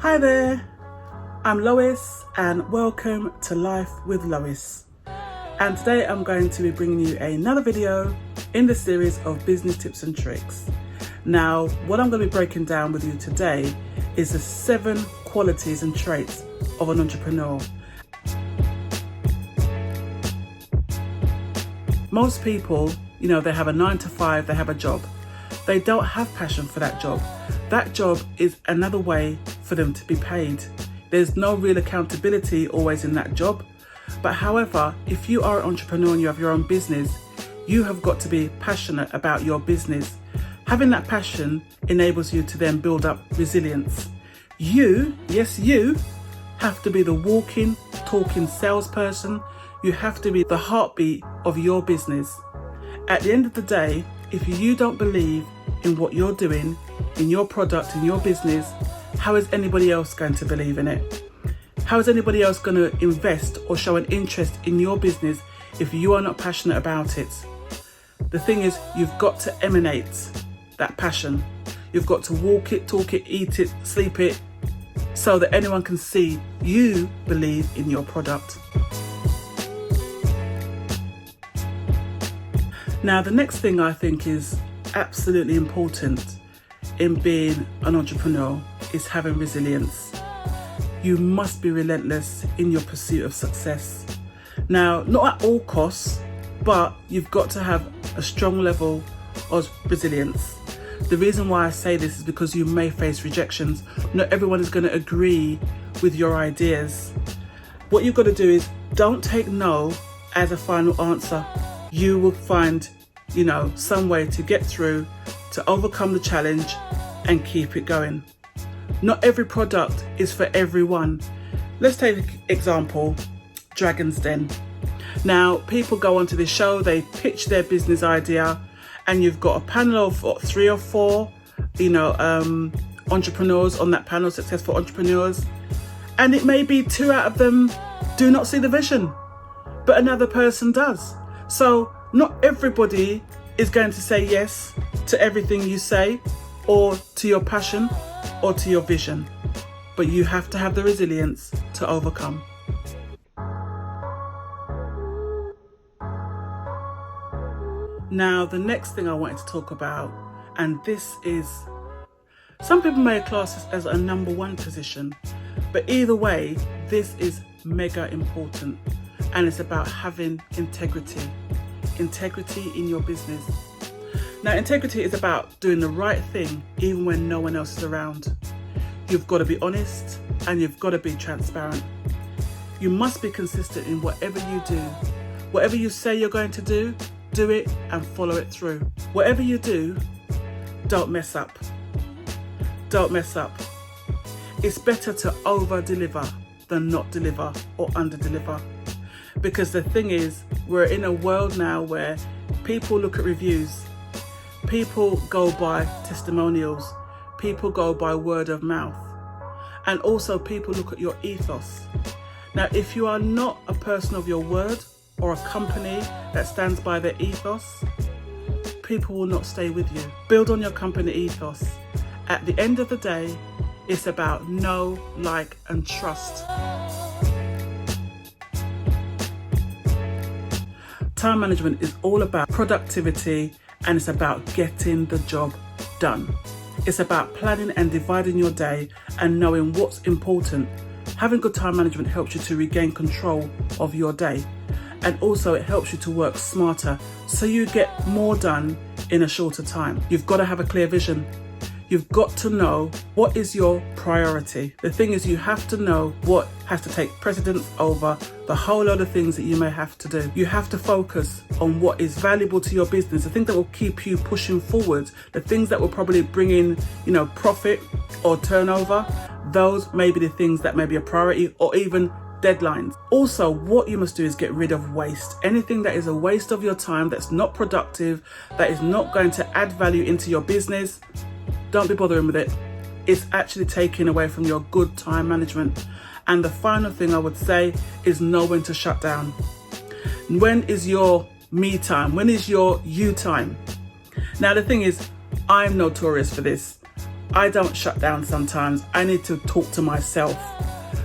Hi there, I'm Loise and welcome to Life with Loise. And today I'm going to be bringing you another video in the series of business tips and tricks. Now, what I'm going to be breaking down with you today is the 7 qualities and traits of an entrepreneur. Most people, they have a 9 to 5, they have a job. They don't have passion for that job. That job is another way for them to be paid. There's no real accountability always in that job. But however, if you are an entrepreneur and you have your own business, you have got to be passionate about your business. Having that passion enables you to then build up resilience. You have to be the walking, talking salesperson. You have to be the heartbeat of your business. At the end of the day, if you don't believe in what you're doing, in your product, in your business, how is anybody else going to believe in it? How is anybody else going to invest or show an interest in your business if you are not passionate about it? The thing is, you've got to emanate that passion. You've got to walk it, talk it, eat it, sleep it, so that anyone can see you believe in your product. Now, the next thing I think is absolutely important in being an entrepreneur is having resilience. You must be relentless in your pursuit of success. Now, not at all costs, but you've got to have a strong level of resilience. The reason why I say this is because you may face rejections. Not everyone is going to agree with your ideas. What you've got to do is don't take no as a final answer. You will find, some way to get through, to overcome the challenge and keep it going. Not every product is for everyone. Let's take example, Dragon's Den. Now, people go onto this show, they pitch their business idea, and you've got a panel of 3 or 4, entrepreneurs on that panel, successful entrepreneurs. And it may be 2 out of them do not see the vision, but another person does. So not everybody is going to say yes to everything you say, or to your passion, or to your vision. But you have to have the resilience to overcome. Now, the next thing I wanted to talk about, and this is, some people may class this as a number 1 position, but either way, this is mega important, and it's about having integrity. Integrity in your business. Now, integrity is about doing the right thing even when no one else is around. You've got to be honest and you've got to be transparent. You must be consistent in whatever you do. Whatever you say you're going to do it and follow it through. Whatever you do, don't mess up. Don't mess up. It's better to over-deliver than not deliver or under-deliver. Because the thing is, we're in a world now where people look at reviews. People go by testimonials. People go by word of mouth. And also people look at your ethos. Now, if you are not a person of your word or a company that stands by their ethos, people will not stay with you. Build on your company ethos. At the end of the day, it's about know, like, and trust. Time management is all about productivity, and it's about getting the job done. It's about planning and dividing your day and knowing what's important. Having good time management helps you to regain control of your day, and also it helps you to work smarter so you get more done in a shorter time. You've got to have a clear vision. You've got to know what is your priority. The thing is, you have to know what has to take precedence over the whole lot of things that you may have to do. You have to focus on what is valuable to your business, the things that will keep you pushing forward, the things that will probably bring in, profit or turnover. Those may be the things that may be a priority, or even deadlines. Also, what you must do is get rid of waste. Anything that is a waste of your time, that's not productive, that is not going to add value into your business, don't be bothering with it. It's actually taking away from your good time management. And the final thing I would say is know when to shut down. When is your me time? When is your you time? Now, the thing is, I'm notorious for this. I don't shut down sometimes. I need to talk to myself.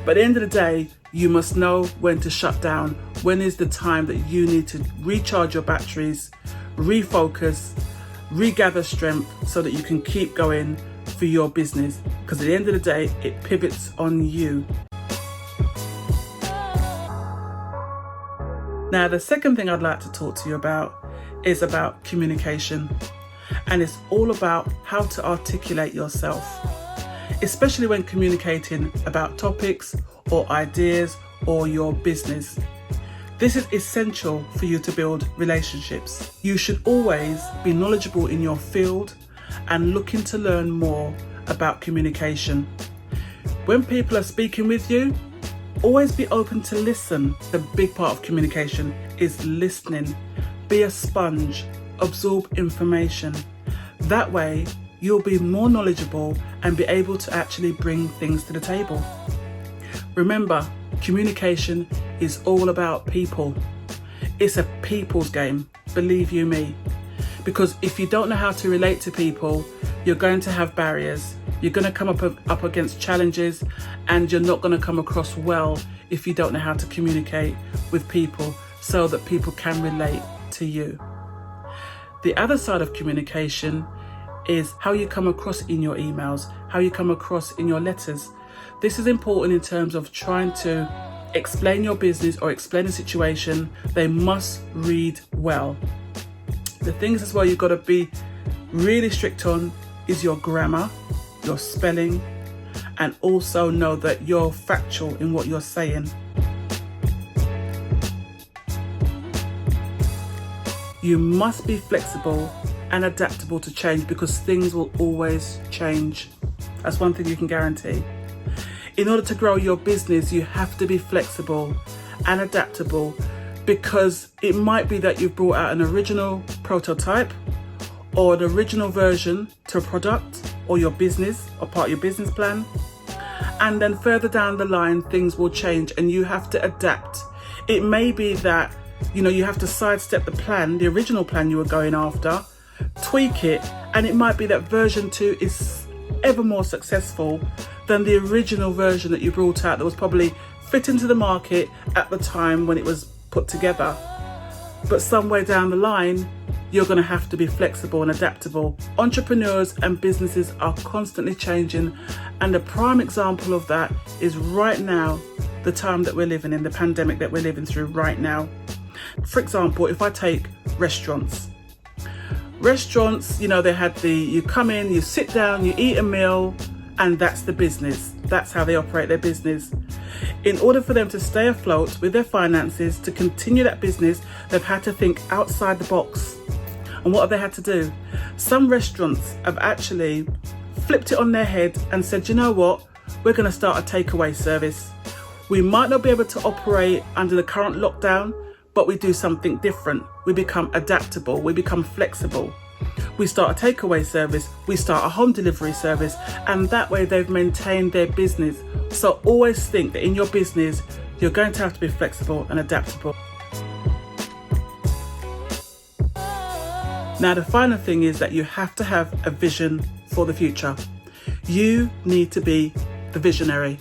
But at the end of the day, you must know when to shut down. When is the time that you need to recharge your batteries, refocus, regather strength so that you can keep going for your business. Because at the end of the day, it pivots on you. Now, the second thing I'd like to talk to you about is about communication. And it's all about how to articulate yourself, especially when communicating about topics or ideas or your business. This is essential for you to build relationships. You should always be knowledgeable in your field and looking to learn more about communication. When people are speaking with you, always be open to listen. The big part of communication is listening. Be a sponge, absorb information. That way, you'll be more knowledgeable and be able to actually bring things to the table. Remember, communication is all about people. It's a people's game, believe you me. Because if you don't know how to relate to people, you're going to have barriers. You're going to come up against challenges, and you're not going to come across well if you don't know how to communicate with people so that people can relate to you. The other side of communication is how you come across in your emails, how you come across in your letters. This is important in terms of trying to explain your business or explain a situation. They must read well. The things as well you've got to be really strict on is your grammar, your spelling, and also know that you're factual in what you're saying. You must be flexible and adaptable to change, because things will always change. That's one thing you can guarantee. In order to grow your business, you have to be flexible and adaptable, because it might be that you've brought out an original prototype or an original version to a product or your business or part of your business plan. And then further down the line, things will change and you have to adapt. It may be that, you have to sidestep the plan, the original plan you were going after, tweak it, and it might be that version 2 is ever more successful than the original version that you brought out that was probably fit into the market at the time when it was put together. But somewhere down the line, you're going to have to be flexible and adaptable. Entrepreneurs and businesses are constantly changing, and a prime example of that is right now, the time that we're living in, the pandemic that we're living through right now. For example, if I take restaurants, they had you come in, you sit down, you eat a meal, and that's the business. That's how they operate their business. In order for them to stay afloat with their finances, to continue that business, they've had to think outside the box. And what have they had to do? Some restaurants have actually flipped it on their head and said, you know what? We're going to start a takeaway service. We might not be able to operate under the current lockdown, but we do something different. We become adaptable. We become flexible. We start a takeaway service. We start a home delivery service. And that way they've maintained their business. So always think that in your business, you're going to have to be flexible and adaptable. Now, the final thing is that you have to have a vision for the future. You need to be the visionary.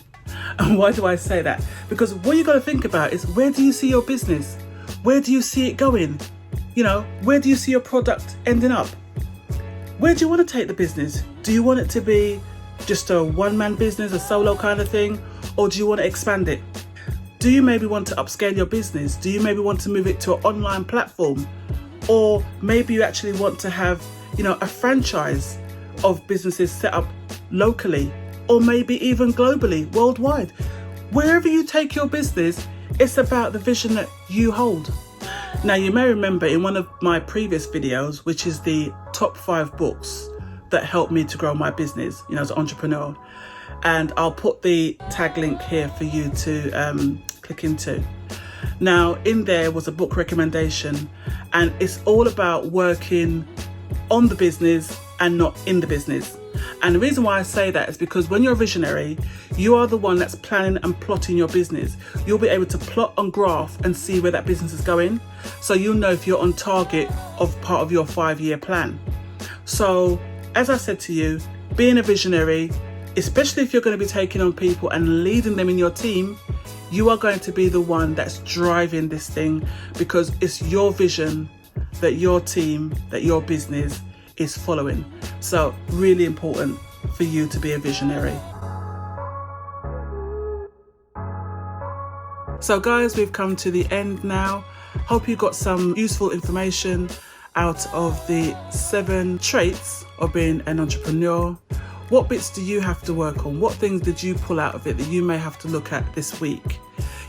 And why do I say that? Because what you've got to think about is, where do you see your business? Where do you see it going? Where do you see your product ending up? Where do you want to take the business? Do you want it to be just a one-man business, a solo kind of thing? Or do you want to expand it? Do you maybe want to upscale your business? Do you maybe want to move it to an online platform? Or maybe you actually want to have, a franchise of businesses set up locally, or maybe even globally, worldwide. Wherever you take your business, it's about the vision that you hold. Now, you may remember in one of my previous videos, which is the top 5 books that helped me to grow my business, as an entrepreneur. And I'll put the tag link here for you to click into. Now, in there was a book recommendation, and it's all about working on the business and not in the business. And the reason why I say that is because when you're a visionary, you are the one that's planning and plotting your business. You'll be able to plot and graph and see where that business is going. So you'll know if you're on target of part of your 5-year plan. So, as I said to you, being a visionary, especially if you're going to be taking on people and leading them in your team, you are going to be the one that's driving this thing, because it's your vision that your team, that your business is following. So really important for you to be a visionary. So guys, we've come to the end now. Hope you got some useful information out of the 7 traits of being an entrepreneur. What bits do you have to work on? What things did you pull out of it that you may have to look at this week?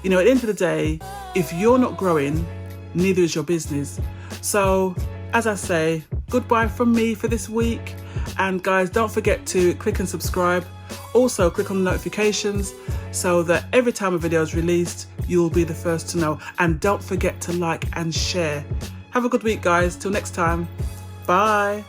You know, at the end of the day, if you're not growing, neither is your business. So as I say, goodbye from me for this week. And guys, don't forget to click and subscribe. Also click on the notifications so that every time a video is released, you'll be the first to know. And don't forget to like and share. Have a good week, guys. Till next time. Bye.